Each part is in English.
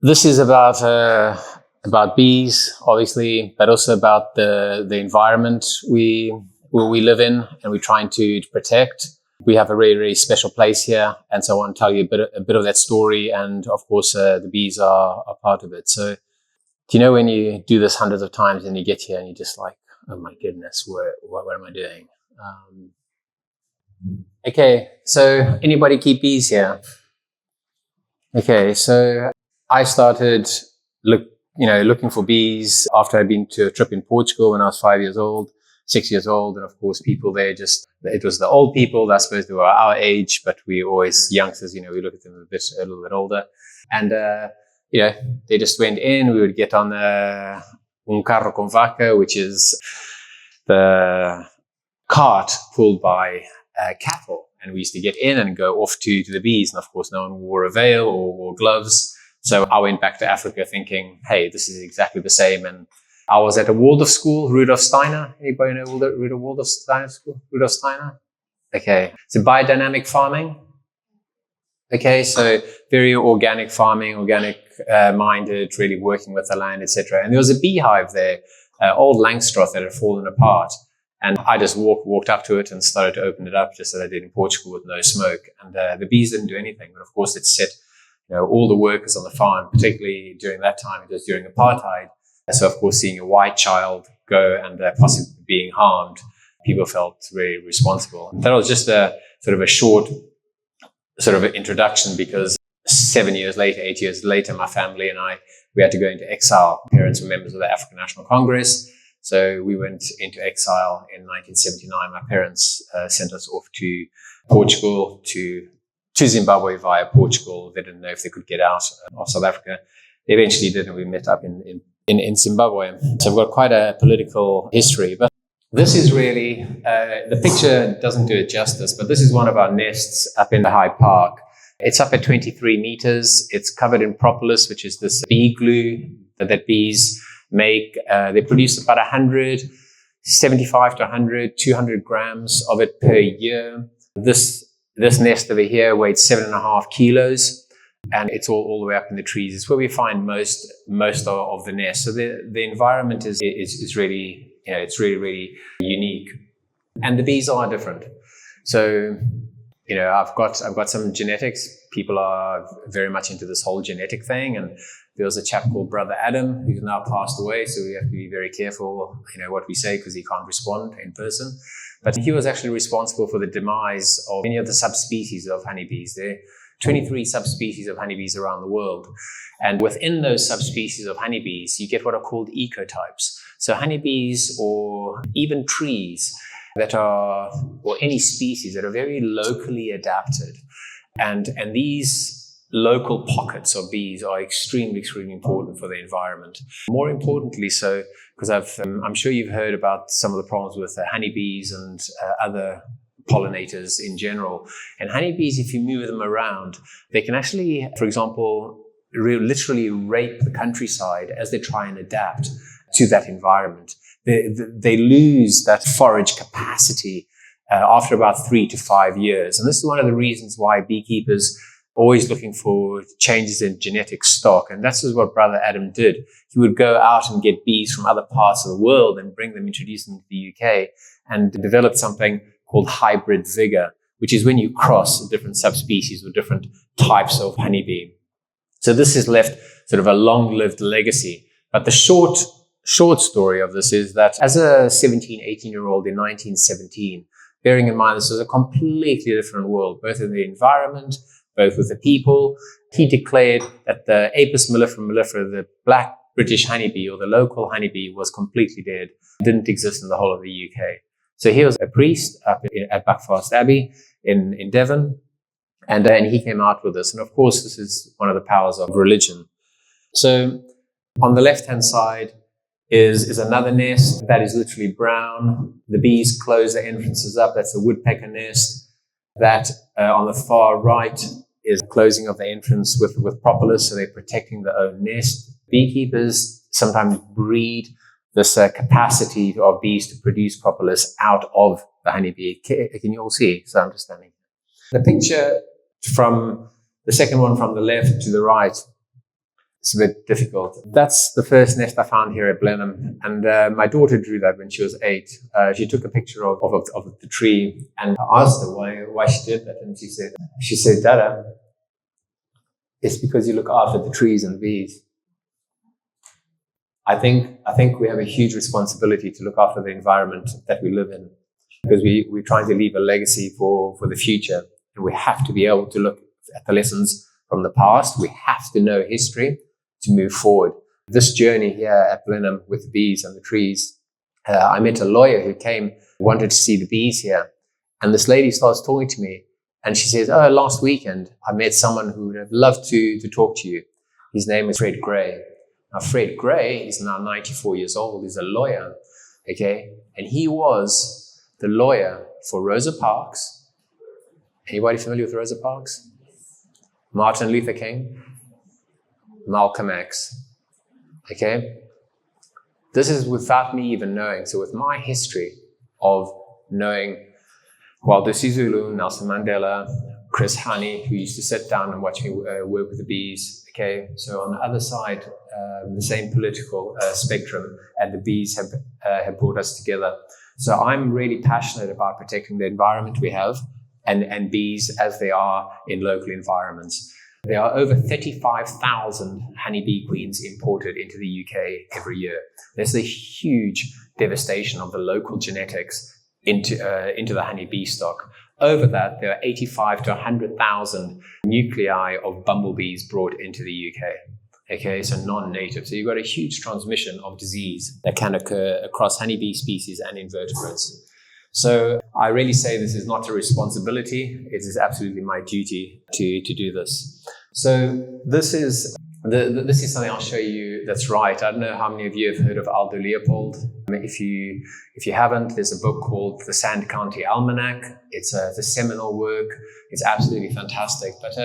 This is about bees, obviously, but also about the environment we live in and we're trying to protect. We have a really, really special place here, and so I want to tell you a bit of that story, and of course, the bees are part of it. So, do you know when you do this hundreds of times and you get here and you're just like, oh my goodness, what am I doing? Okay, so anybody keep bees here? Okay, so I started looking for bees after I'd been to a trip in Portugal when I was 6 years old. And of course, people there it was the old people, I suppose they were our age, but we always youngsters, we look at them a little bit older. And, they just went in, we would get on un carro con vaca, which is the cart pulled by cattle. And we used to get in and go off to the bees. And of course, no one wore a veil or wore gloves. So I went back to Africa thinking, hey, this is exactly the same. And I was at a Waldorf school, Rudolf Steiner. Anybody know Rudolf Steiner school? Rudolf Steiner? Okay. So biodynamic farming. Okay. So very organic farming, organic minded, really working with the land, etc. And there was a beehive there, old Langstroth that had fallen apart. And I just walked up to it and started to open it up, just as I did in Portugal with no smoke. And the bees didn't do anything. But of course, it set all the workers on the farm, particularly during that time, it was during apartheid. So, of course, seeing a white child go and possibly being harmed, people felt very responsible. That was just a short introduction, because 8 years later, my family and we had to go into exile. My parents were members of the African National Congress. So we went into exile in 1979. My parents sent us off to Portugal, to Zimbabwe via Portugal. They didn't know if they could get out of South Africa. They eventually did, and we met up in Zimbabwe. So we've got quite a political history. But this is really, the picture doesn't do it justice, but this is one of our nests up in the Hyde Park. It's up at 23 meters. It's covered in propolis, which is this bee glue that bees make. They produce about 75 to 100, 200 grams of it per year. This nest over here weighs 7.5 kilos, and it's all the way up in the trees. It's where we find most of the nest. So the environment is really, it's really, really unique. And the bees are different. So, I've got some genetics. People are very much into this whole genetic thing. And there was a chap called Brother Adam, who's now passed away. So we have to be very careful, what we say, because he can't respond in person. But he was actually responsible for the demise of many of the subspecies of honeybees. There are 23 subspecies of honeybees around the world. And within those subspecies of honeybees, you get what are called ecotypes. So honeybees, or even trees or any species that are very locally adapted. And these local pockets of bees are extremely, extremely important for the environment. More importantly so, because I'm sure you've heard about some of the problems with honeybees and other pollinators in general. And honeybees, if you move them around, they can actually, for example, literally rape the countryside as they try and adapt to that environment. They lose that forage capacity after about 3 to 5 years. And this is one of the reasons why beekeepers are always looking for changes in genetic stock. And that's what Brother Adam did. He would go out and get bees from other parts of the world and introduce them to the UK, and develop something called hybrid vigor, which is when you cross different subspecies or different types of honeybee. So this has left sort of a long-lived legacy. But the short story of this is that as a 17, 18-year-old in 1917, bearing in mind this was a completely different world, both in the environment, both with the people, he declared that the Apis mellifera, the black British honeybee or the local honeybee, was completely dead, didn't exist in the whole of the UK. So he was a priest up at Buckfast Abbey in Devon, and he came out with this. And of course, this is one of the powers of religion. So on the left-hand side is another nest that is literally brown. The bees close the entrances up. That's a woodpecker nest. That on the far right is closing of the entrance with propolis, so they're protecting their own nest. Beekeepers sometimes breed this capacity of bees to produce propolis out of the honeybee. Can you all see? So I'm just standing. The picture from the second one from the left to the right. it's a bit difficult. That's the first nest I found here at Blenheim. And my daughter drew that when she was 8. She took a picture of the tree, and I asked her why she did that. And she said, Dada, it's because you look after the trees and the bees. I think we have a huge responsibility to look after the environment that we live in, because we're trying to leave a legacy for the future. And we have to be able to look at the lessons from the past. We have to know history to move forward. This journey here at Blenheim with the bees and the trees, I met a lawyer who wanted to see the bees here. And this lady starts talking to me, and she says, oh, last weekend I met someone who would have loved to talk to you. His name is Fred Gray. Now, Fred Gray is now 94 years old. He's a lawyer, okay? And he was the lawyer for Rosa Parks. Anybody familiar with Rosa Parks? Martin Luther King, Malcolm X, okay? This is without me even knowing. So with my history of knowing Walter Sisulu, Nelson Mandela, Chris Honey, who used to sit down and watch me work with the bees, okay? So on the other side, the same political spectrum, and the bees have brought us together. So I'm really passionate about protecting the environment we have, and bees as they are in local environments. There are over 35,000 honeybee queens imported into the UK every year. There's a huge devastation of the local genetics into the honeybee stock. Over that, there are 85 to 100,000 nuclei of bumblebees brought into the UK. Okay, so non-native. So you've got a huge transmission of disease that can occur across honeybee species and invertebrates. So I really say this is not a responsibility. It is absolutely my duty to do this. So this is something I'll show you that's right. I don't know how many of you have heard of Aldo Leopold. If you haven't, there's a book called The Sand County Almanac. It's a seminal work. It's absolutely fantastic. But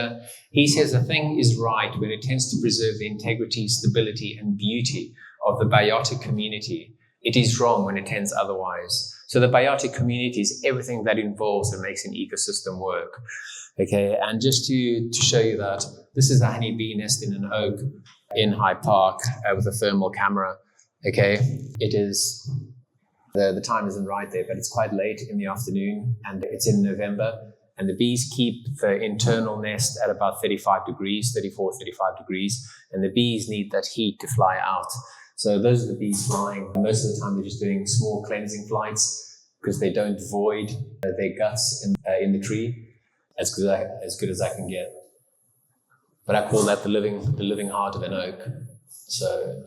he says the thing is right when it tends to preserve the integrity, stability, and beauty of the biotic community. It is wrong when it tends otherwise. So the biotic community is everything that involves and makes an ecosystem work. Okay, and just to show you that, this is a honeybee nest in an oak in Hyde Park with a thermal camera. Okay, it is, the time isn't right there, but it's quite late in the afternoon, and it's in November, and the bees keep the internal nest at about 35 degrees, 34, 35 degrees, and the bees need that heat to fly out. So those are the bees flying. Most of the time they're just doing small cleansing flights because they don't void their guts in the tree as good as I can get. But I call that the living heart of an oak. So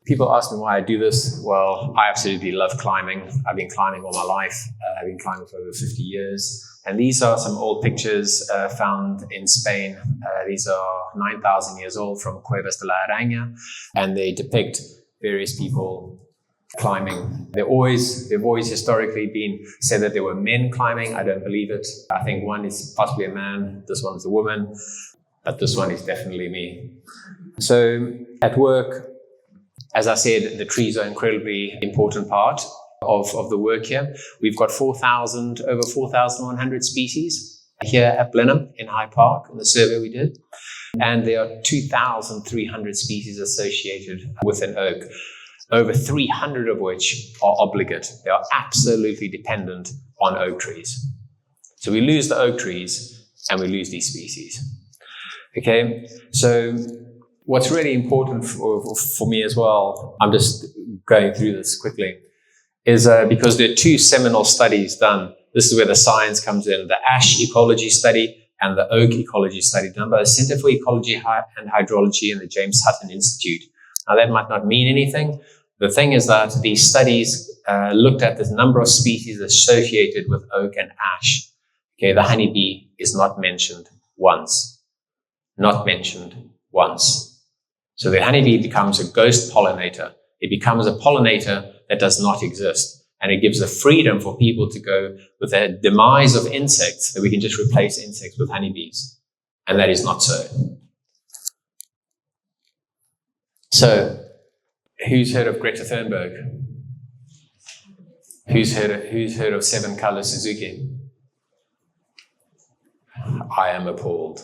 people ask me why I do this. Well, I absolutely love climbing. I've been climbing all my life. I've been climbing for over 50 years. And these are some old pictures found in Spain. These are 9,000 years old from Cuevas de la Araña, and they depict various people climbing. They've always historically been said that there were men climbing. I don't believe it. I think one is possibly a man, this one is a woman, but this one is definitely me. So at work, as I said, the trees are an incredibly important part of the work here. We've got over 4,100 species here at Blenheim in Hyde Park in the survey we did. And there are 2,300 species associated with an oak, over 300 of which are obligate. They are absolutely dependent on oak trees. So we lose the oak trees and we lose these species. Okay, so what's really important for me as well, I'm just going through this quickly, is because there are two seminal studies done. This is where the science comes in, the ash ecology study and the oak ecology study done by the Center for Ecology and Hydrology and the James Hutton Institute. Now that might not mean anything. The thing is that these studies looked at the number of species associated with oak and ash. Okay, the honeybee is not mentioned once. Not mentioned once. So the honeybee becomes a ghost pollinator. It becomes a pollinator that does not exist. And it gives the freedom for people to go with the demise of insects, that we can just replace insects with honeybees. And that is not so. So, who's heard of Greta Thunberg? Who's heard of 7 Color Suzuki? I am appalled.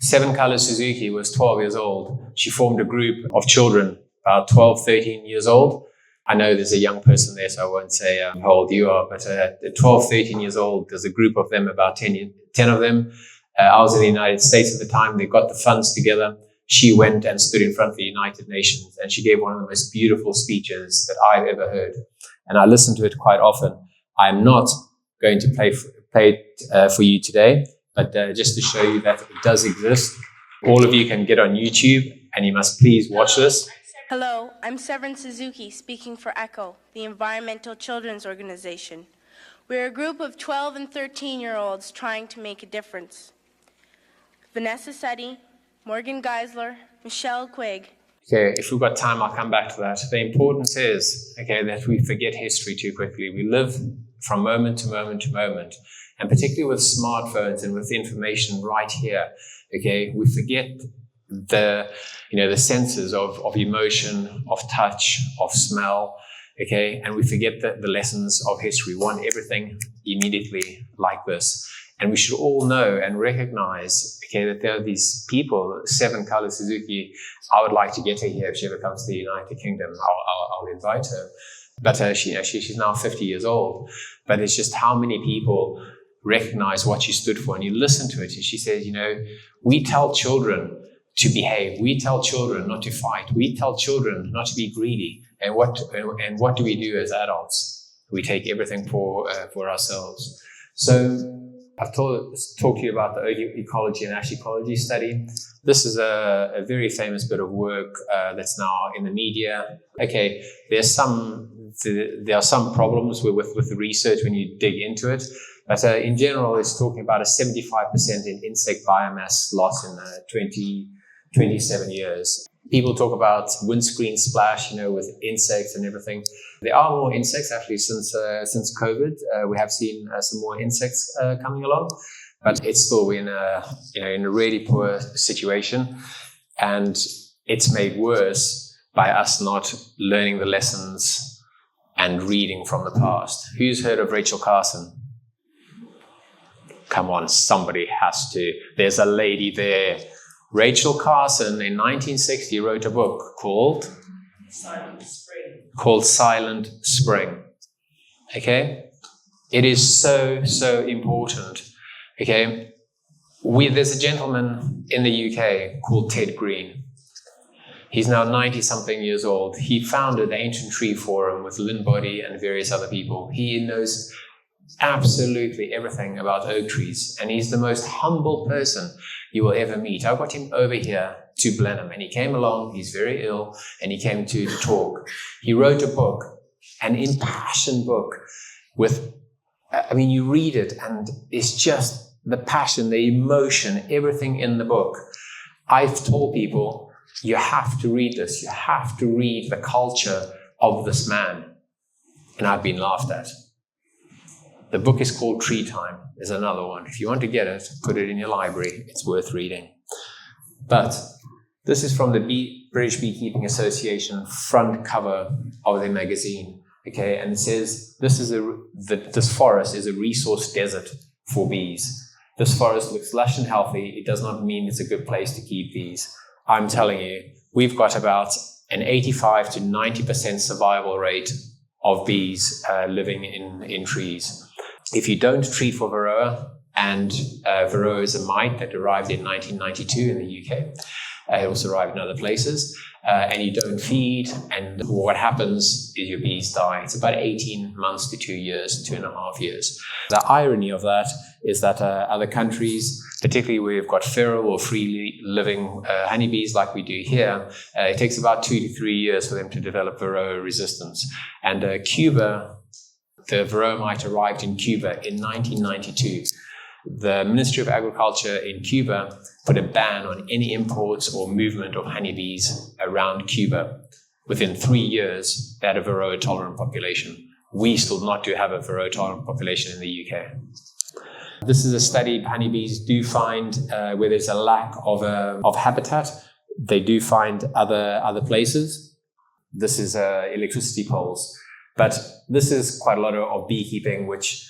Seven Color Suzuki was 12 years old. She formed a group of children, about 12, 13 years old. I know there's a young person there, so I won't say how old you are, but at 12, 13 years old, there's a group of them, about 10 of them. I was in the United States at the time. They got the funds together. She went and stood in front of the United Nations, and she gave one of the most beautiful speeches that I've ever heard. And I listen to it quite often. I'm not going to play it for you today, but just to show you that it does exist. All of you can get on YouTube, and you must please watch this. Hello, I'm Severin Suzuki, speaking for ECHO, the Environmental Children's Organization. We're a group of 12 and 13-year-olds trying to make a difference. Vanessa Setti, Morgan Geisler, Michelle Quigg. Okay, if we've got time, I'll come back to that. The importance is, okay, that we forget history too quickly. We live from moment to moment to moment. And particularly with smartphones and with information right here, okay, we forget the senses of emotion, of touch, of smell, okay, and we forget the lessons of history. We want everything immediately like this. And we should all know and recognize, okay, that there are these people, Seven Color Suzuki. I would like to get her here if she ever comes to the United Kingdom. I'll invite her. But she's now 50 years old. But it's just how many people recognize what she stood for. And you listen to it, and she says, we tell children to behave. We tell children not to fight. We tell children not to be greedy. And what do we do as adults? We take everything for ourselves. So I've talked to you about the ecology and ash ecology study. This is a very famous bit of work that's now in the media. Okay, there are some problems with the research when you dig into it, but in general, it's talking about a 75% in insect biomass loss in 27 years. People talk about windscreen splash, with insects and everything. There are more insects actually since COVID. We have seen some more insects coming along, but it's still in a really poor situation, and it's made worse by us not learning the lessons and reading from the past. Who's heard of Rachel Carson? Come on, somebody has to. There's a lady there. Rachel Carson in 1960 wrote a book called Silent Spring. Okay? It is so important. Okay? There's a gentleman in the UK called Ted Green. He's now 90-something years old. He founded the Ancient Tree Forum with Lynn Boddy and various other people. He knows absolutely everything about oak trees, and he's the most humble person you will ever meet. I got him over here to Blenheim, and he came along. He's very ill, and he came to talk. He wrote a book, an impassioned book you read it, and it's just the passion, the emotion, everything in the book. I've told people, you have to read this. You have to read the culture of this man. And I've been laughed at. The book is called Tree Time. There's another one. If you want to get it, put it in your library. It's worth reading. But this is from the British Beekeeping Association front cover of their magazine. Okay, and it says this forest is a resource desert for bees. This forest looks lush and healthy. It does not mean it's a good place to keep bees. I'm telling you, we've got about an 85 to 90% survival rate of bees living in trees. If you don't treat for Varroa, and Varroa is a mite that arrived in 1992 in the UK, it also arrived in other places, and you don't feed, and what happens is your bees die. It's about 18 months to 2 years, 2.5 years. The irony of that is that other countries, particularly where you've got feral or freely living honeybees like we do here, it takes about 2 to 3 years for them to develop Varroa resistance. And Cuba, the Varroa mite arrived in Cuba in 1992. The Ministry of Agriculture in Cuba put a ban on any imports or movement of honeybees around Cuba. Within 3 years, they had a Varroa-tolerant population. We still not do have a Varroa-tolerant population in the UK. This is a study honeybees do find where there's a lack of habitat. They do find other places. This is electricity poles. But this is quite a lot of beekeeping, which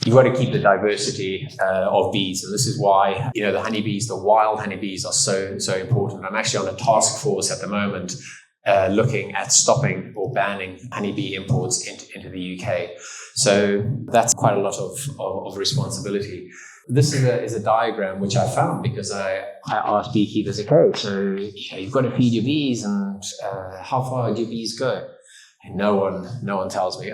you've got to keep the diversity of bees. And this is why, the honeybees, the wild honeybees are so important. I'm actually on a task force at the moment looking at stopping or banning honeybee imports into the UK. So that's quite a lot of responsibility. This is a diagram which I found because I asked beekeepers, okay, so you've got to feed your bees, and how far do your bees go? And no one tells me,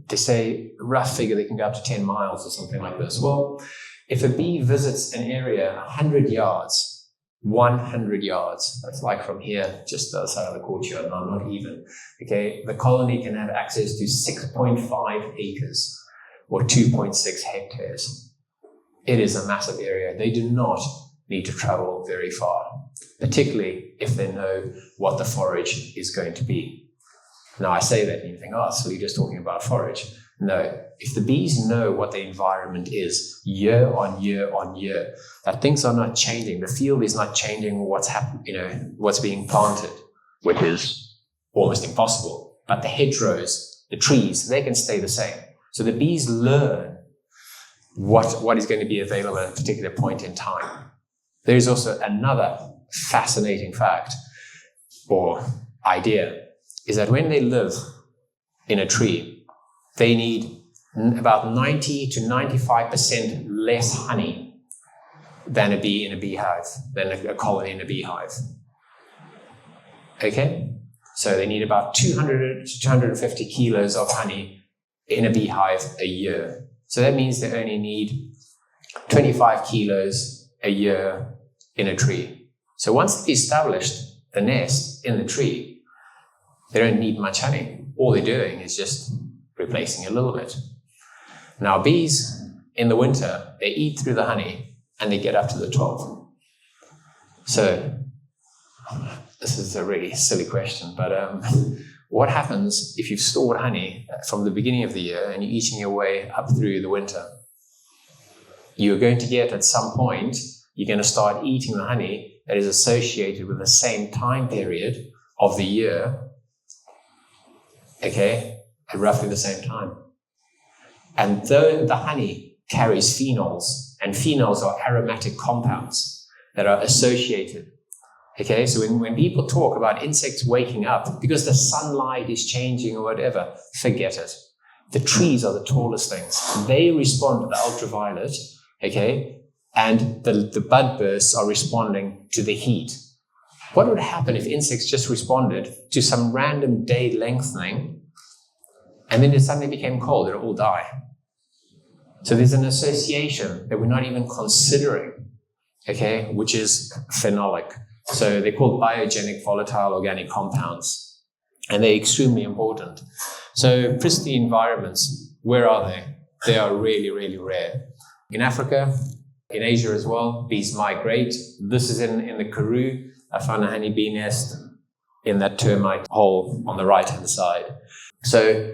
they say a rough figure, they can go up to 10 miles or something like this. Well, if a bee visits an area 100 yards, that's like from here, just the other side of the courtyard, not even, okay, the colony can have access to 6.5 acres or 2.6 hectares. It is a massive area. They do not need to travel very far, particularly if they know what the forage is going to be. Now, I say that and you think, so you're just talking about forage. No, if the bees know what the environment is year on year on year, that things are not changing, the field is not changing what's being planted, which is almost impossible. But the hedgerows, the trees, they can stay the same. So the bees learn what is going to be available at a particular point in time. There is also another fascinating fact or idea, is that when they live in a tree, they need about 90 to 95% less honey than a bee in a beehive, than a colony in a beehive. Okay? So they need about 200 to 250 kilos of honey in a beehive a year. So that means they only need 25 kilos a year in a tree. So once they've established the nest in the tree, they don't need much honey. All they're doing is just replacing a little bit. Now, bees in the winter, they eat through the honey and they get up to the 12. So this is a really silly question, but what happens if you've stored honey from the beginning of the year and you're eating your way up through the winter? You're going to get, at some point, you're going to start eating the honey that is associated with the same time period of the year, okay, at roughly the same time. And though the honey carries phenols, and phenols are aromatic compounds that are associated. Okay, so when people talk about insects waking up because the sunlight is changing or whatever, forget it. The trees are the tallest things. They respond to the ultraviolet, okay, and the bud bursts are responding to the heat. What would happen if insects just responded to some random day lengthening and then it suddenly became cold? It would all die. So there's an association that we're not even considering, okay, which is phenolic. So they're called biogenic volatile organic compounds, and they're extremely important. So pristine environments, where are they? They are really, really rare. In Africa, in Asia as well, bees migrate. This is in the Karoo. I found a honeybee nest in that termite hole on the right-hand side. So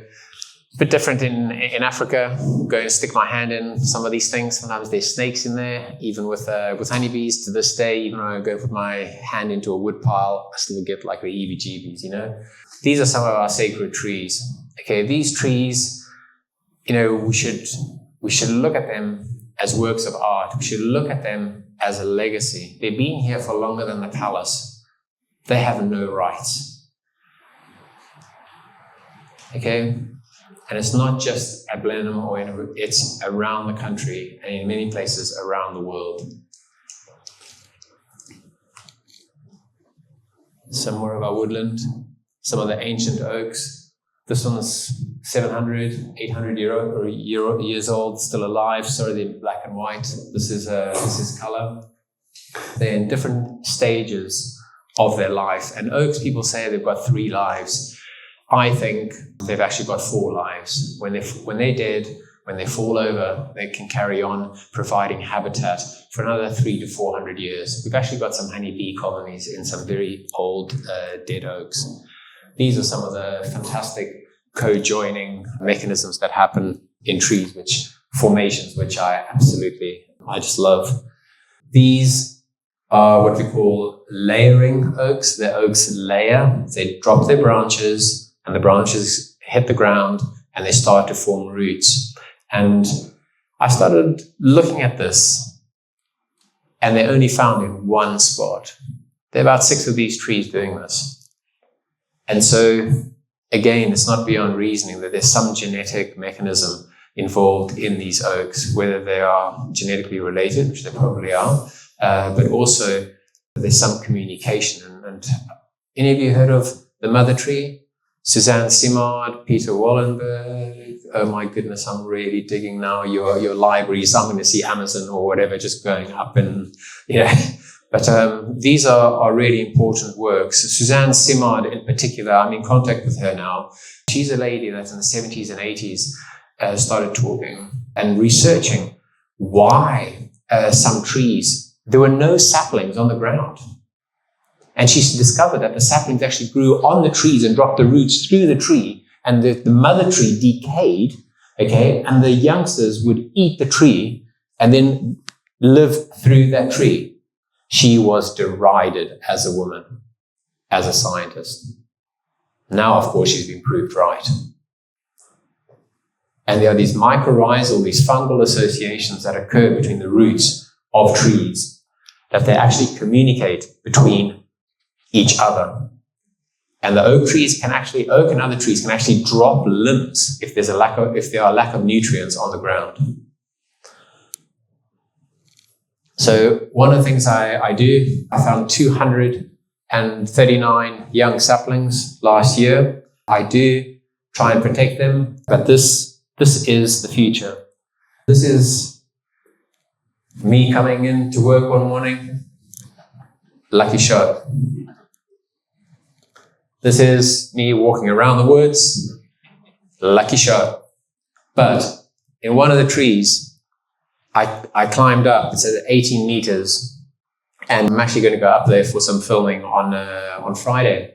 a bit different in Africa. Go and stick my hand in some of these things. Sometimes there's snakes in there, even with honeybees. To this day, even when I go put my hand into a wood pile, I still get like the heebie-jeebies, These are some of our sacred trees. Okay, these trees, we should look at them as works of art. We should look at them as a legacy. They've been here for longer than the palace. They have no rights. Okay? And it's not just at Blenheim it's around the country and in many places around the world. Some more of our woodland, some of the ancient oaks. This one's 700, 800 years old, still alive. Sorry, they're black and white. This is color. They're in different stages of their life. And oaks, people say they've got 3 lives. I think they've actually got 4 lives. When they're dead, when they fall over, they can carry on providing habitat for another 300 to 400 years. We've actually got some honeybee colonies in some very old dead oaks. These are some of the fantastic co-joining mechanisms that happen in trees, formations, which I just love. These are what we call layering oaks. The oaks layer, they drop their branches, and the branches hit the ground and they start to form roots. And I started looking at this, and they're only found in one spot. There are about 6 of these trees doing this. And so, again, it's not beyond reasoning that there's some genetic mechanism involved in these oaks, whether they are genetically related, which they probably are, but also there's some communication. And any of you heard of the mother tree? Suzanne Simard, Peter Wallenberg. Oh my goodness, I'm really digging now your libraries. I'm going to see Amazon or whatever just going up, and But these are really important works. Suzanne Simard in particular, I'm in contact with her now. She's a lady that in the 70s and 80s started talking and researching why some trees, there were no saplings on the ground. And she discovered that the saplings actually grew on the trees and dropped the roots through the tree, and the mother tree decayed, okay, and the youngsters would eat the tree and then live through that tree. She was derided as a woman, as a scientist. Now, of course, she's been proved right. And there are these mycorrhizal, these fungal associations that occur between the roots of trees, that they actually communicate between each other. And the oak and other trees can actually drop limbs if there are lack of nutrients on the ground. So one of the things I do, I found 239 young saplings last year. I do try and protect them, but this is the future. This is me coming in to work one morning. Lucky shot. This is me walking around the woods. Lucky shot. But in one of the trees, I climbed up. It's at 18 meters. And I'm actually going to go up there for some filming on Friday.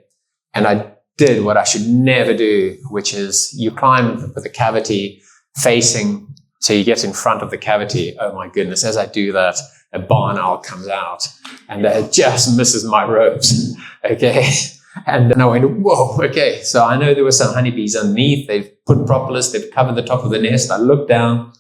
And I did what I should never do, which is you climb with the cavity facing, so you get in front of the cavity. Oh my goodness, as I do that, a barn owl comes out and it just misses my ropes. Okay. And then I went, whoa, okay. So I know there were some honeybees underneath. They've put propolis, they've covered the top of the nest. I looked down.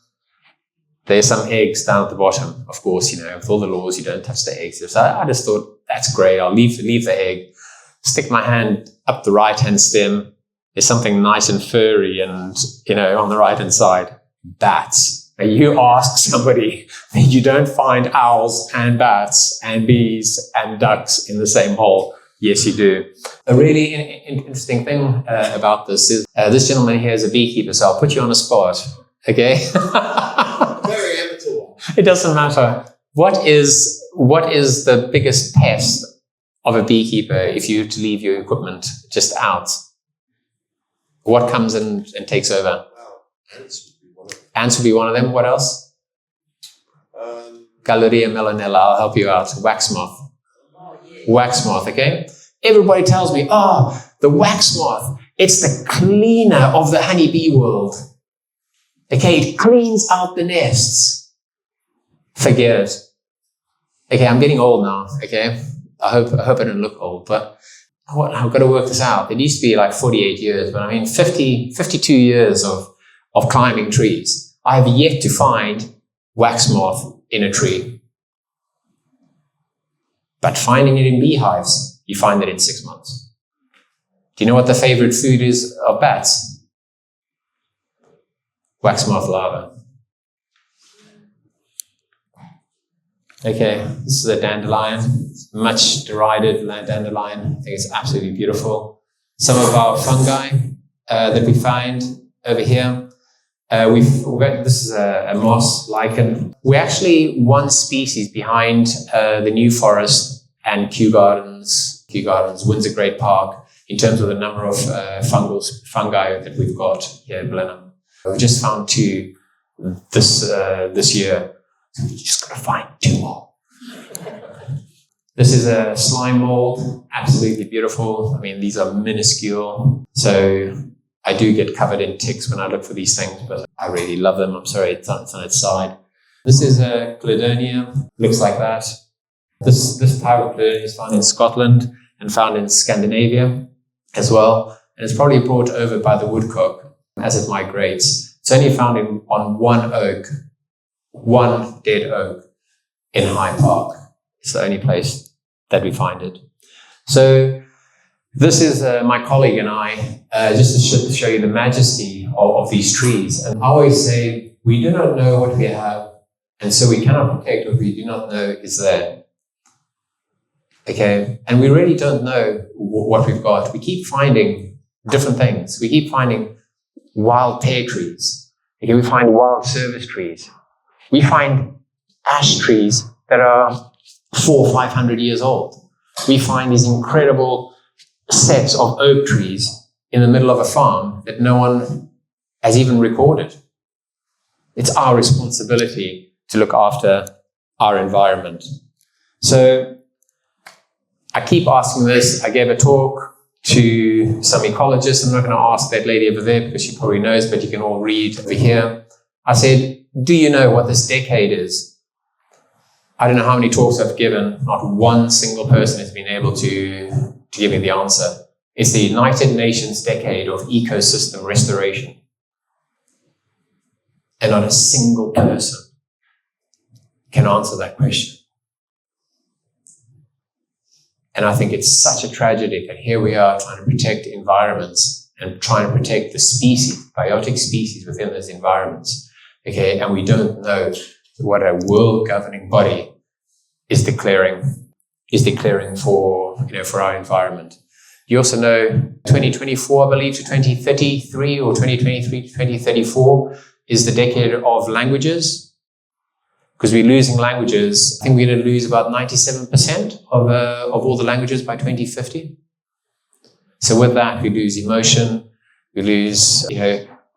There's some eggs down at the bottom. Of course, with all the laws, you don't touch the eggs. So I just thought, that's great. I'll leave the egg, stick my hand up the right-hand stem. There's something nice and furry and, on the right-hand side, bats. Now you ask somebody, you don't find owls and bats and bees and ducks in the same hole. Yes, you do. A really interesting thing about this is this gentleman here is a beekeeper, so I'll put you on a spot, okay? Very amateur. It doesn't matter. What is the biggest pest of a beekeeper if you were to leave your equipment just out? What comes and takes over? Wow, ants would be one of them. Ants would be one of them. What else? Galleria melanella. I'll help you out. Wax moth. Wax moth, okay? Everybody tells me, the wax moth, it's the cleaner of the honeybee world. Okay, it cleans out the nests. Forget it. Okay, I'm getting old now, okay? I hope I don't look old, but I've got to work this out. It used to be like 48 years, but 52 years of climbing trees. I have yet to find wax moth in a tree. But finding it in beehives, you find it in 6 months. Do you know what the favorite food is of bats? Wax moth larvae. Okay, this is a dandelion, much derided dandelion. I think it's absolutely beautiful. Some of our fungi that we find over here. This is a moss lichen. We're actually one species behind the New Forest and Kew Gardens, Windsor Great Park, in terms of the number of fungi that we've got here in Blenheim. We've just found 2 this year. So we've just got to find 2 more. This is a slime mold, absolutely beautiful. These are minuscule. So I do get covered in ticks when I look for these things, but I really love them. I'm sorry, it's on its side. This is a cladonia, looks like that. This type of cladonia is found in Scotland and found in Scandinavia as well. And it's probably brought over by the woodcock as it migrates It's only found on one oak, one dead oak in Hyde Park. It's the only place that we find it. So this is my colleague and I, just to show you the majesty of these trees. And I always say, we do not know what we have, and so we cannot protect what we do not know is there. Okay, and we really don't know what we've got. We keep finding different things. We keep finding wild pear trees. Okay, we find wild service trees. We find ash trees that are 400 or 500 years old. We find these incredible sets of oak trees in the middle of a farm that no one has even recorded. It's our responsibility to look after our environment. So I keep asking this. I gave a talk to some ecologists. I'm not going to ask that lady over there because she probably knows, but you can all read over here. I said, do you know what this decade is? I don't know how many talks I've given. Not one single person has been able to give me the answer. It's the United Nations decade of ecosystem restoration. And not a single person can answer that question. And I think it's such a tragedy that here we are trying to protect environments and trying to protect the species, biotic species within those environments. Okay, and we don't know what a world governing body is declaring for our environment. You also know 2024, I believe, to 2033 or 2023 to 2034 is the decade of languages. Because we're losing languages. I think we're going to lose about 97% of all the languages by 2050. So with that, we lose emotion, we lose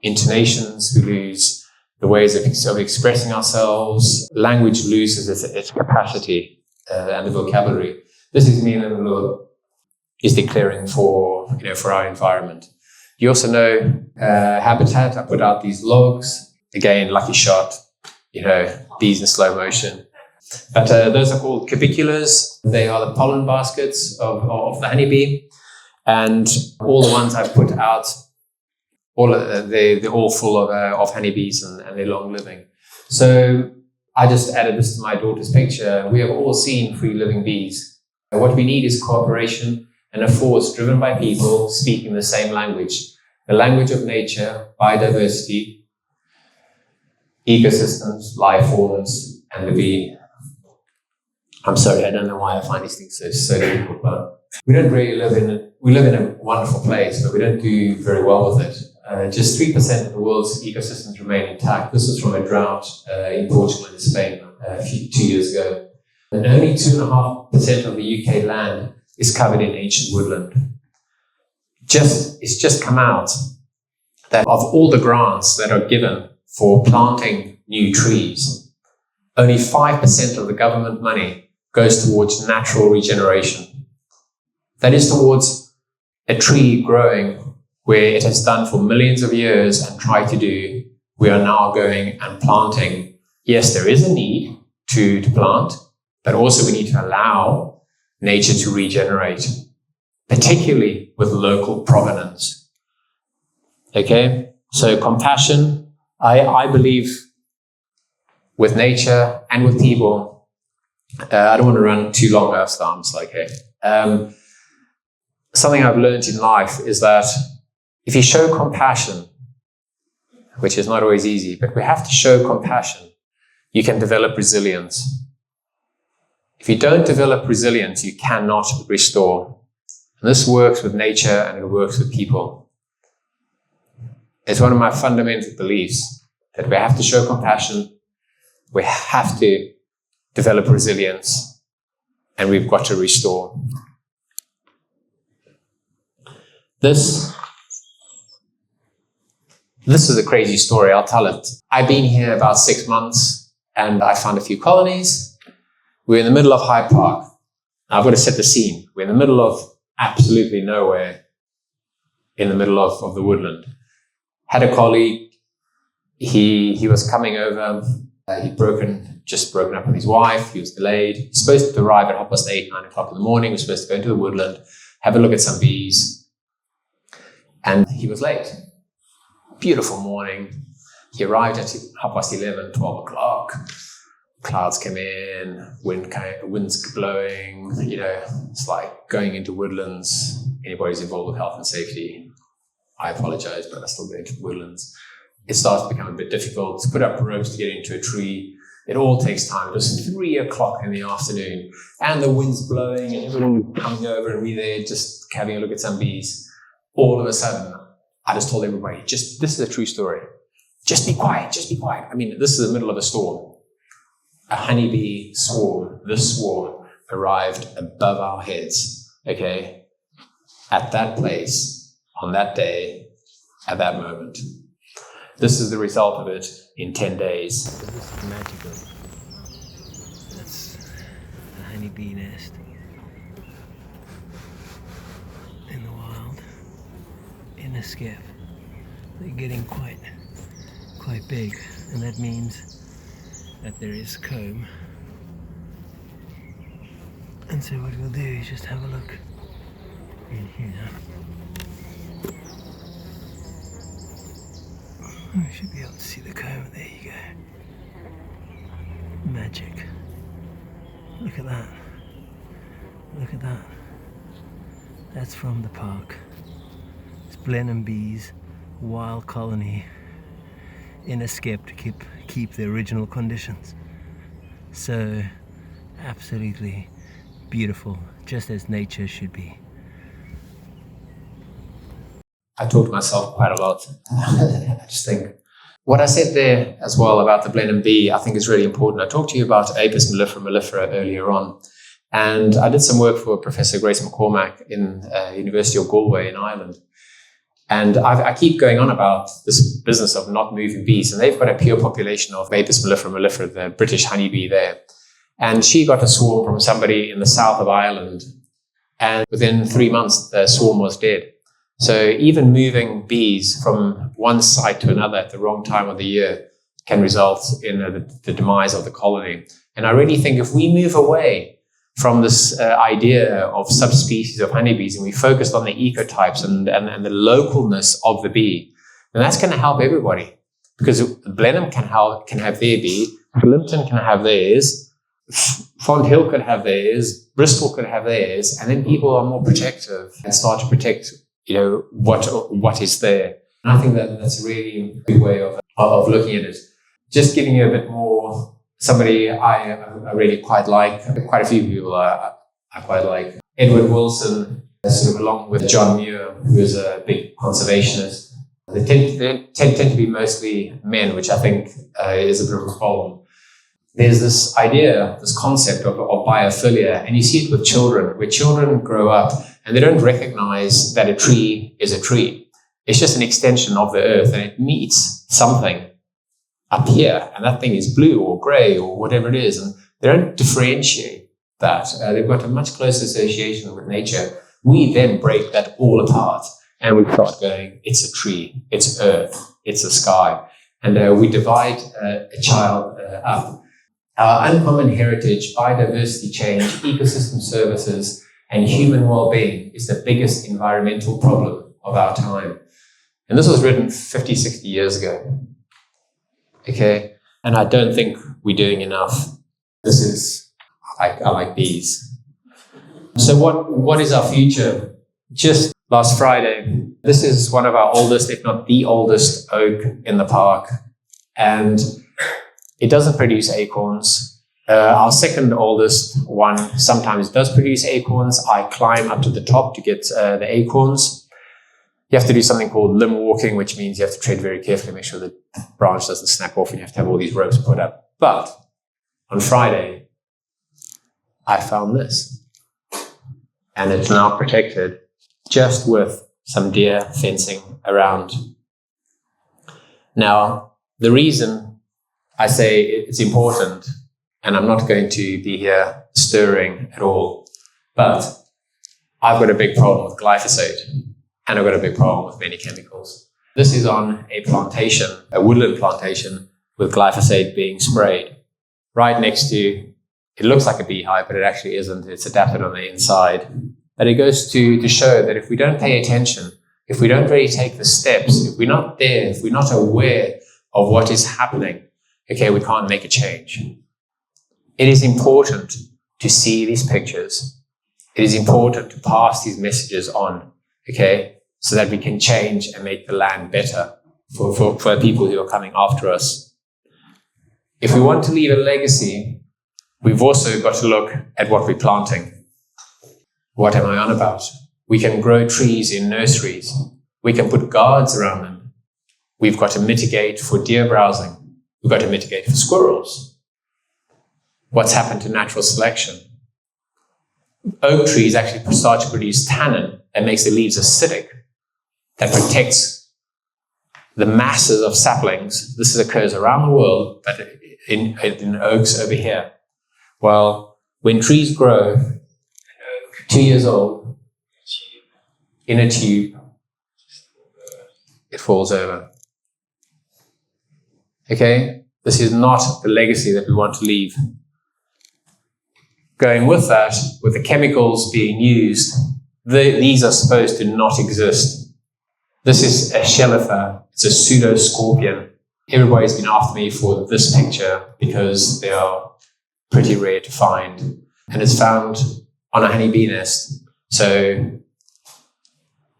intonations, we lose the ways of expressing ourselves. Language loses its capacity and the vocabulary. This is me in the middle is declaring for our environment. You also know habitat. I put out these logs. Again, lucky shot. These in slow motion. But those are called cubiculars. They are the pollen baskets of the honeybee. And all the ones I've put out, they're all full of honeybees and they're long living. So I just added this to my daughter's picture. We have all seen free living bees. What we need is cooperation and a force driven by people speaking the same language. The language of nature, biodiversity, ecosystems, life forms, and the bee. I'm sorry, I don't know why I find these things so difficult, but we don't really we live in a wonderful place, but we don't do very well with it. Just 3% of the world's ecosystems remain intact. This was from a drought in Portugal and Spain 2 years ago. And only 2.5% of the UK land is covered in ancient woodland. It's just come out that of all the grants that are given for planting new trees, only 5% of the government money goes towards natural regeneration. That is towards a tree growing where it has done for millions of years and tried to do. We are now going and planting. Yes, there is a need to plant, but also we need to allow nature to regenerate, particularly with local provenance. Okay, so compassion. I believe with nature and with people. I don't want to run too long over thumbs. Something I've learned in life is that if you show compassion, which is not always easy, but we have to show compassion, you can develop resilience. If you don't develop resilience, you cannot restore. And this works with nature and it works with people. It's one of my fundamental beliefs that we have to show compassion, we have to develop resilience, and we've got to restore. This is a crazy story, I'll tell it. I've been here about 6 months and I found a few colonies. We're in the middle of Hyde Park. Now, I've got to set the scene. We're in the middle of absolutely nowhere, in the middle of the woodland. Had a colleague, he was coming over, he'd just broken up with his wife, he was delayed. He was supposed to arrive at 8:30, 9 o'clock in the morning. He was supposed to go into the woodland, have a look at some bees, and he was late. Beautiful morning, he arrived at 11:30, 12 o'clock. Clouds came in, wind's blowing, it's like going into woodlands. Anybody who's involved with health and safety, I apologize, but I still go into woodlands. It starts to become a bit difficult to put up ropes to get into a tree. It all takes time. It was 3 o'clock in the afternoon and the wind's blowing and everyone coming over and we're there just having a look at some bees. All of a sudden, I just told everybody, this is a true story. Just be quiet, just be quiet. I mean, this is the middle of a storm. A honeybee swarm, this swarm, arrived above our heads, okay? At that place, on that day, at that moment. This is the result of it in 10 days. This is magical. That's a honeybee nest in the wild, in a skip. They're getting quite big, and that means that there is comb. And so what we'll do is just have a look in here. We should be able to see the comb. There you go. Magic. Look at that. Look at that. That's from the park. It's Blenheim bees, wild colony in a skip to keep the original conditions. So absolutely beautiful, just as nature should be. I talk to myself quite a lot. I just think what I said there as well about the Blenheim bee, I think is really important. I talked to you about Apis mellifera earlier on, and I did some work for Professor Grace McCormack in University of Galway in Ireland. And I keep going on about this business of not moving bees. And they've got a pure population of Apis mellifera, the British honeybee there. And she got a swarm from somebody in the south of Ireland. And within 3 months, the swarm was dead. So even moving bees from one site to another at the wrong time of the year can result in the demise of the colony. And I really think if we move away from this idea of subspecies of honeybees and we focused on the ecotypes and the localness of the bee, then that's going to help everybody. Because Blenheim can have their bee, Linton can have theirs, Fonthill could have theirs, Bristol could have theirs, and then people are more protective and start to protect, what is there. And I think that's a really good way of looking at it. Just giving you a bit more. Somebody I really quite like, quite a few people I quite like. Edward Wilson, sort of along with John Muir, who is a big conservationist. They tend to be mostly men, which I think is a bit of a problem. There's this idea, this concept of biophilia, and you see it with children, where children grow up and they don't recognize that a tree is a tree. It's just an extension of the earth and it meets something up here, and that thing is blue or grey or whatever it is, and they don't differentiate that. They've got a much closer association with nature. We then break that all apart, and we start going, it's a tree, it's earth, it's a sky, and we divide a child up. Our uncommon heritage, biodiversity change, ecosystem services, and human well-being is the biggest environmental problem of our time. And this was written 50, 60 years ago. Okay, and I don't think we're doing enough. I like bees. So what is our future? Just last Friday, this is one of our oldest, if not the oldest oak in the park. And it doesn't produce acorns. Our second oldest one sometimes does produce acorns. I climb up to the top to get the acorns. You have to do something called limb walking, which means you have to tread very carefully, make sure the branch doesn't snap off, and you have to have all these ropes put up. But on Friday, I found this. And it's now protected just with some deer fencing around. Now, the reason I say it's important, and I'm not going to be here stirring at all, but I've got a big problem with glyphosate. And I've got a big problem with many chemicals. This is on a plantation, a woodland plantation, with glyphosate being sprayed. Right next to, it looks like a beehive, but it actually isn't. It's adapted on the inside. But it goes to show that if we don't pay attention, if we don't really take the steps, if we're not there, if we're not aware of what is happening, okay, we can't make a change. It is important to see these pictures. It is important to pass these messages on, okay, so that we can change and make the land better for the people who are coming after us. If we want to leave a legacy, we've also got to look at what we're planting. What am I on about? We can grow trees in nurseries. We can put guards around them. We've got to mitigate for deer browsing. We've got to mitigate for squirrels. What's happened to natural selection? Oak trees actually start to produce tannin that makes the leaves acidic, that protects the masses of saplings. This occurs around the world, but in oaks over here. Well, when trees grow, 2 years old, in a tube, it falls over. Okay? This is not the legacy that we want to leave. Going with that, with the chemicals being used, these are supposed to not exist. This is a shellifer. It's a pseudo-scorpion. Everybody's been after me for this picture because they are pretty rare to find. And it's found on a honeybee nest. So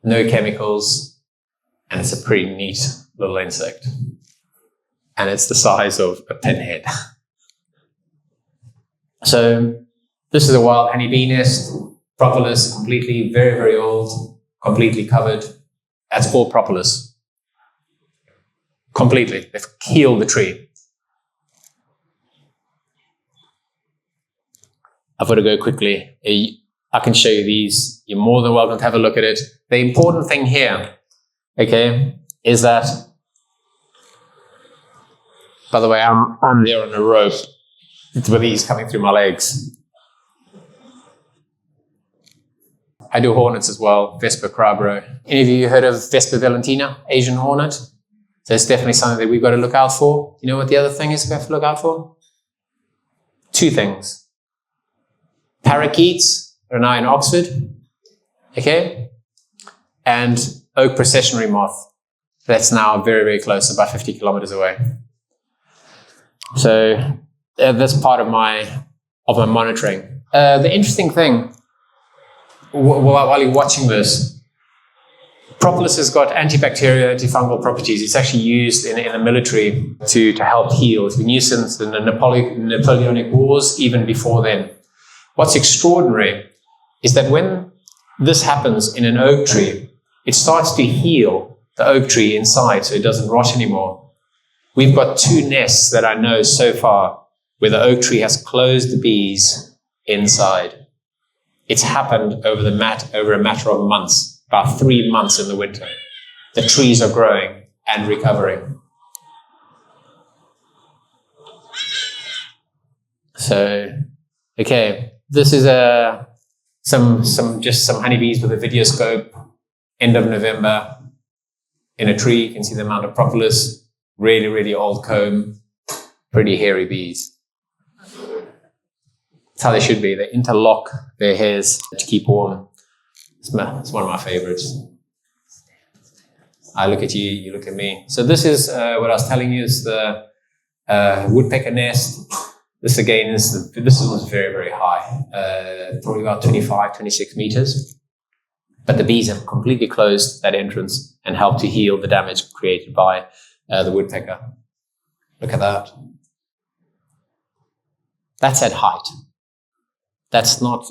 no chemicals, and it's a pretty neat little insect. And it's the size of a pinhead. So this is a wild honeybee nest. Propolis, completely, very, very old, completely covered. That's all propolis. Completely. They've killed the tree. I've got to go quickly. I can show you these. You're more than welcome to have a look at it. The important thing here, okay, is that, by the way, I'm there on a rope with these coming through my legs. I do hornets as well, Vespa crabro. Any of you heard of Vespa valentina, Asian hornet? So it's definitely something that we've got to look out for. You know what the other thing is we have to look out for? Two things. Parakeets are now in Oxford, okay? And oak processionary moth. That's now very, very close, about 50 kilometers away. So that's part of my monitoring. The interesting thing, while you're watching this, propolis has got antibacterial, antifungal properties. It's actually used in the military to help heal. It's been used since the Napoleonic Wars, even before then. What's extraordinary is that when this happens in an oak tree, it starts to heal the oak tree inside so it doesn't rot anymore. We've got 2 nests that I know so far where the oak tree has closed the bees inside. It's happened over a matter of months, about 3 months in the winter. The trees are growing and recovering. So, okay, this is some honeybees with a video scope. End of November, in a tree. You can see the amount of propolis. Really, really old comb. Pretty hairy bees. That's how they should be. They interlock their hairs to keep warm. It's one of my favorites. I look at you, you look at me. So this is what I was telling you is the woodpecker nest. This again this was very, very high, probably about 25, 26 meters. But the bees have completely closed that entrance and helped to heal the damage created by the woodpecker. Look at that. That's at height. That's not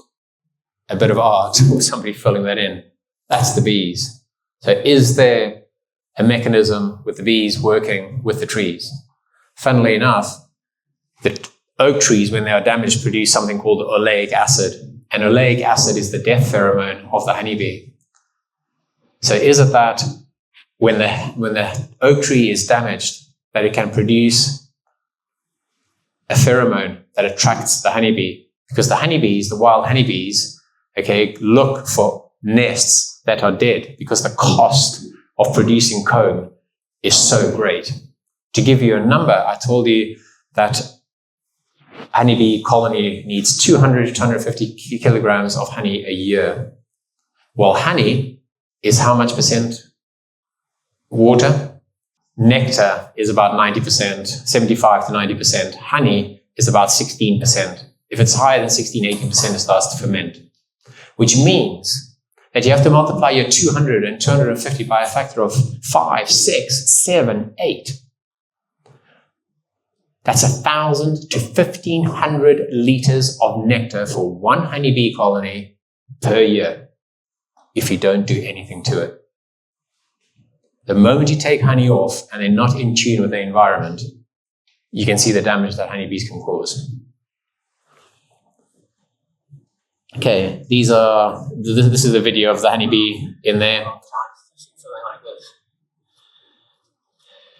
a bit of art or somebody filling that in. That's the bees. So is there a mechanism with the bees working with the trees? Funnily enough, the oak trees, when they are damaged, produce something called oleic acid. And oleic acid is the death pheromone of the honeybee. So is it that when the oak tree is damaged, that it can produce a pheromone that attracts the honeybee? Because the honeybees, the wild honeybees, okay, look for nests that are dead because the cost of producing comb is so great. To give you a number, I told you that honeybee colony needs 200 to 250 kilograms of honey a year. Well, honey is how much percent water? nectar is about 90%, 75 to 90%. Honey is about 16%. If it's higher than 16, 18%, it starts to ferment, which means that you have to multiply your 200 and 250 by a factor of 5, 6, 7, 8. That's 1,000 to 1,500 liters of nectar for one honeybee colony per year if you don't do anything to it. The moment you take honey off and they're not in tune with the environment, you can see the damage that honeybees can cause. Okay, this is a video of the honeybee in there.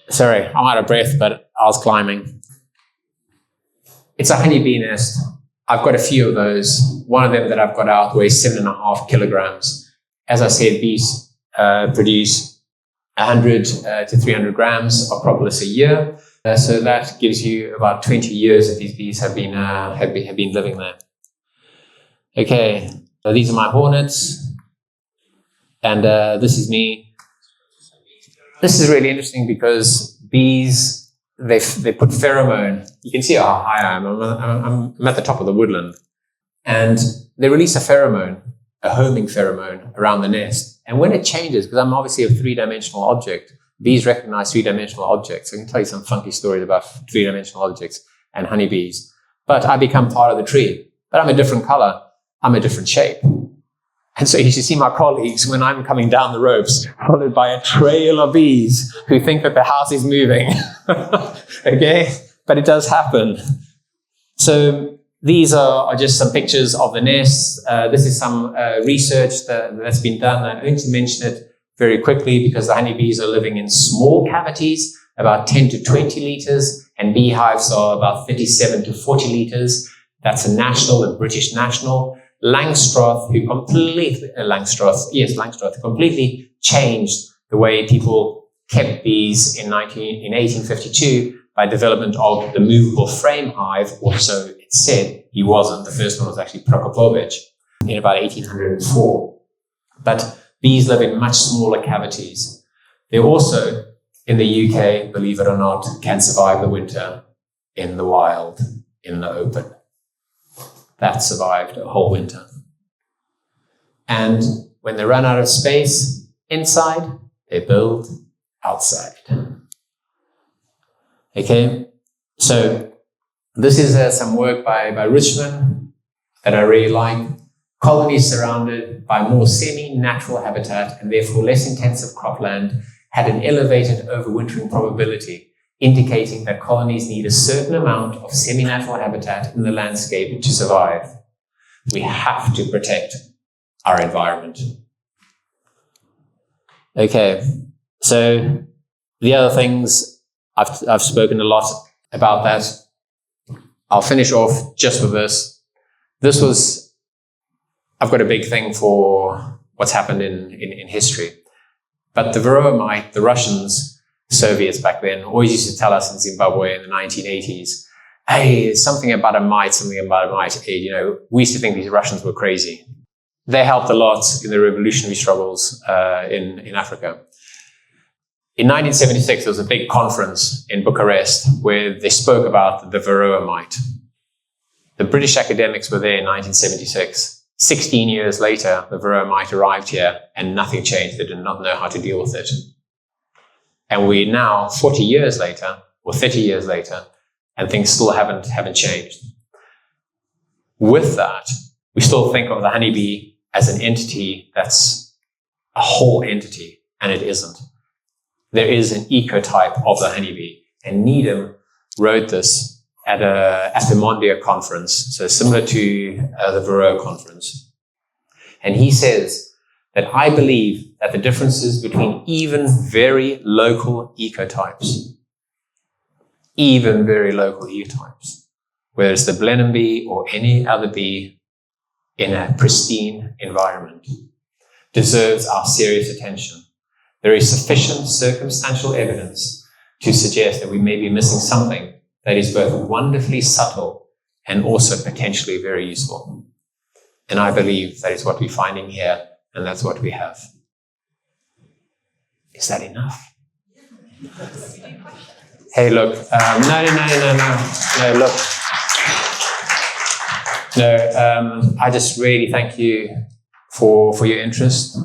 Sorry, I'm out of breath, but I was climbing. It's a honeybee nest. I've got a few of those. One of them that I've got out weighs 7.5 kilograms. As I said, bees produce 100 to 300 grams of propolis a year. So that gives you about 20 years that these bees have been living there. Okay, so these are my hornets, and this is me. This is really interesting because bees, they put pheromone. You can see how high I am. I'm at the top of the woodland. And they release a pheromone, a homing pheromone, around the nest. And when it changes, because I'm obviously a three-dimensional object, bees recognize three-dimensional objects. I can tell you some funky stories about three-dimensional objects and honeybees. But I become part of the tree. But I'm a different color. I'm a different shape. And so you should see my colleagues when I'm coming down the ropes, followed by a trail of bees who think that the house is moving. Okay? But it does happen. So these are just some pictures of the nests. This is some research that's been done. I'm going to mention it very quickly because the honeybees are living in small cavities, about 10 to 20 liters, and beehives are about 37 to 40 liters. That's a national, a British national. Langstroth completely changed the way people kept bees in 1852 by development of the movable frame hive, or so it said. He wasn't. The first one was actually Prokopovich in about 1804. But bees live in much smaller cavities. They also, in the UK, believe it or not, can survive the winter in the wild, in the open. That survived a whole winter. And when they run out of space inside, they build outside. Okay, so this is some work by Richmond that I really like. Colonies surrounded by more semi-natural habitat and therefore less intensive cropland had an elevated overwintering probability, indicating that colonies need a certain amount of semi-natural habitat in the landscape to survive. We have to protect our environment. Okay, so the other things, I've spoken a lot about that. I'll finish off just with this. I've got a big thing for what's happened in history. But the Varroa mite, the Russians, Soviets back then, always used to tell us in Zimbabwe in the 1980s, hey, something about a mite. Hey, we used to think these Russians were crazy. They helped a lot in the revolutionary struggles in Africa. In 1976, there was a big conference in Bucharest where they spoke about the Varroa mite. The British academics were there in 1976. 16 years later, the Varroa mite arrived here and nothing changed. They did not know how to deal with it. And we're now 40 years later, or 30 years later, and things still haven't changed. With that, we still think of the honeybee as an entity that's a whole entity, and it isn't. There is an ecotype of the honeybee, and Needham wrote this at the Mondia conference, so similar to the Varroa conference. And he says that I believe that the differences between even very local ecotypes, whether it's the Blenheim bee or any other bee in a pristine environment, deserves our serious attention. There is sufficient circumstantial evidence to suggest that we may be missing something that is both wonderfully subtle and also potentially very useful. And I believe that is what we're finding here, and that's what we have. Is that enough? Hey, look. No, look. No, I just really thank you for your interest,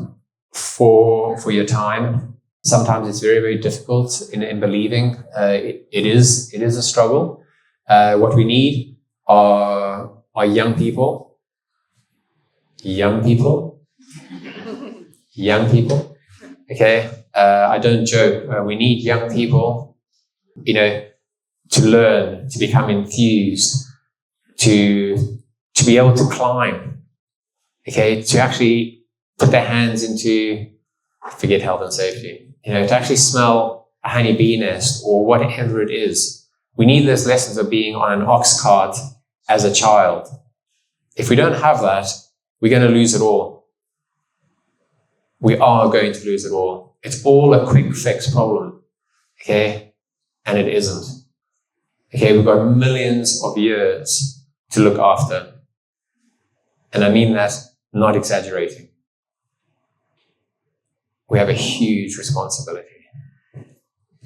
for your time. Sometimes it's very, very difficult in believing. It is a struggle. What we need are young people. Young people. Okay. I don't joke. We need young people, to learn, to become enthused, to be able to climb, okay, to actually put their hands into, forget health and safety, to actually smell a honeybee nest or whatever it is. We need those lessons of being on an ox cart as a child. If we don't have that, we're going to lose it all. We are going to lose it all. It's all a quick fix problem, okay? And it isn't. Okay, we've got millions of years to look after. And I mean that not exaggerating. We have a huge responsibility.